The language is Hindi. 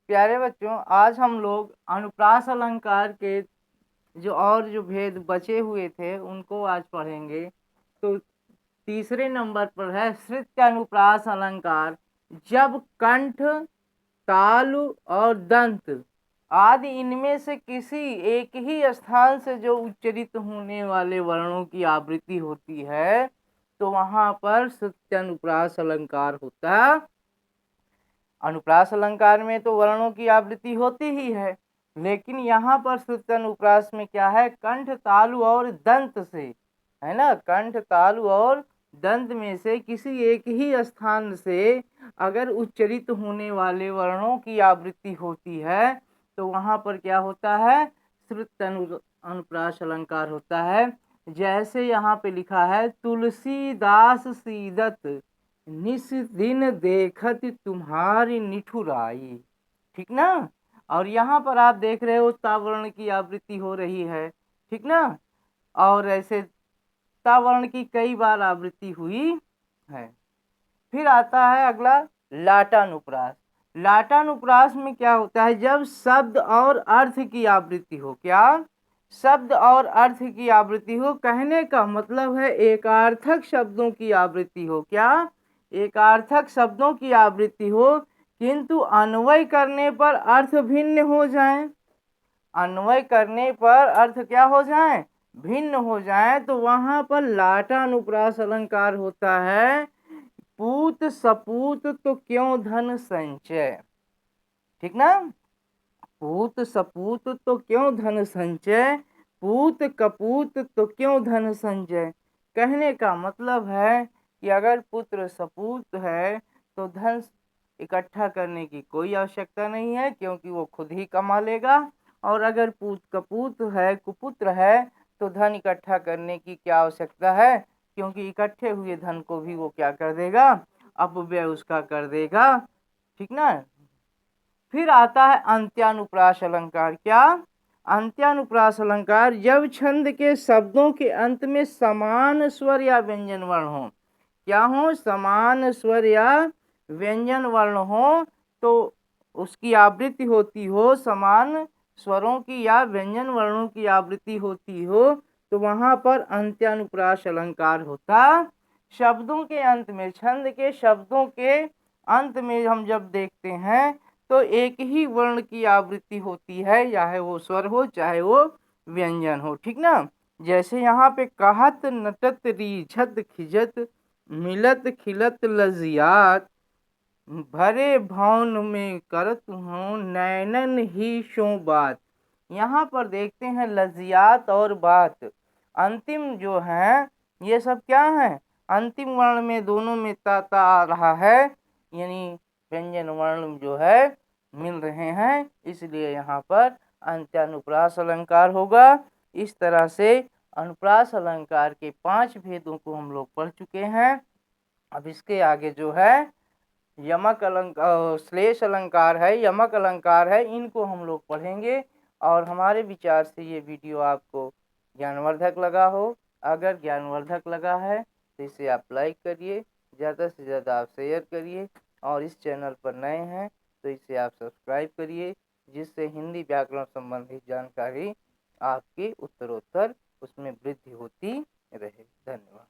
प्यारे बच्चों, आज हम लोग अनुप्रास अलंकार के जो भेद बचे हुए थे उनको आज पढ़ेंगे। तो तीसरे नंबर पर है श्रुत्य अनुप्रास अलंकार। जब कंठ, तालु और दंत आदि इनमें से किसी एक ही स्थान से जो उच्चरित होने वाले वर्णों की आवृत्ति होती है तो वहां पर श्रुत्य अनुप्रास अलंकार होता है। अनुप्रास अलंकार में तो वर्णों की आवृत्ति होती ही है, लेकिन यहाँ पर श्रुत्य अनुप्रास में क्या है, कंठ, तालु और दंत से, है ना, कंठ, तालु और दंत में से किसी एक ही स्थान से अगर उच्चरित होने वाले वर्णों की आवृत्ति होती है तो वहां पर क्या होता है, श्रुत्य अनुप्रास अलंकार होता है। जैसे यहाँ पे लिखा है, तुलसीदास सीदत निस दिन देखत तुम्हारी निठुराई। ठीक ना। और यहाँ पर आप देख रहे हो तावर्ण की आवृत्ति हो रही है, ठीक ना। और ऐसे तावर्ण की कई बार आवृत्ति हुई है। फिर आता है अगला लाटानुप्रास। लाटानुप्रास में क्या होता है, जब शब्द और अर्थ की आवृत्ति हो। क्या? शब्द और अर्थ की आवृत्ति हो। कहने का मतलब है एकार्थक शब्दों की आवृत्ति हो। क्या? एकार्थक शब्दों की आवृत्ति हो, किंतु अन्वय करने पर अर्थ भिन्न हो जाए। अन्वय करने पर अर्थ क्या हो जाए, भिन्न हो जाए, तो वहां पर लाटानुप्रास अलंकार होता है। पूत सपूत तो क्यों धन संचय। ठीक ना। पूत सपूत तो क्यों धन संचय, पूत कपूत तो क्यों धन संचय। कहने का मतलब है कि अगर पुत्र सपूत है तो धन इकट्ठा करने की कोई आवश्यकता नहीं है, क्योंकि वो खुद ही कमा लेगा। और अगर पूत कपूत है, कुपुत्र है, तो धन इकट्ठा करने की क्या आवश्यकता है, क्योंकि इकट्ठे हुए धन को भी वो क्या कर देगा, अपव्यय उसका कर देगा। ठीक ना। फिर आता है अंत्यानुप्रास अलंकार। क्या? अंत्यानुप्रास अलंकार, जब छंद के शब्दों के अंत में समान स्वर या व्यंजन वर्ण हो। क्या हो? समान स्वर या व्यंजन वर्ण हो, तो उसकी आवृत्ति होती हो, समान स्वरों की या व्यंजन वर्णों की आवृत्ति होती हो, तो वहां पर अंत्यानुप्रास अलंकार होता। शब्दों के अंत में, छंद के शब्दों के अंत में हम जब देखते हैं तो एक ही वर्ण की आवृत्ति होती है, चाहे वो स्वर हो चाहे वो व्यंजन हो। ठीक ना। जैसे यहाँ पे कहत नटत रीझत खिजत मिलत खिलत लजियात भरे भवन में करत हूँ नैनन ही शो बात। यहाँ पर देखते हैं लजियात और बात, अंतिम जो है ये सब क्या है, अंतिम वर्ण में दोनों में ता आ रहा है, यानी व्यंजन वर्ण जो है मिल रहे हैं, इसलिए यहाँ पर अंत्यानुप्रास अलंकार होगा। इस तरह से अनुप्रास अलंकार के 5 भेदों को हम लोग पढ़ चुके हैं। अब इसके आगे जो है यमक अलंकार, श्लेष अलंकार है, यमक अलंकार है, इनको हम लोग पढ़ेंगे। और हमारे विचार से ये वीडियो आपको ज्ञानवर्धक लगा हो। अगर ज्ञानवर्धक लगा है तो इसे आप लाइक करिए, ज़्यादा से ज़्यादा आप शेयर करिए, और इस चैनल पर नए हैं तो इसे आप सब्सक्राइब करिए, जिससे हिंदी व्याकरण संबंधी जानकारी आपकी उत्तरोत्तर उसमें वृद्धि होती रहे। धन्यवाद।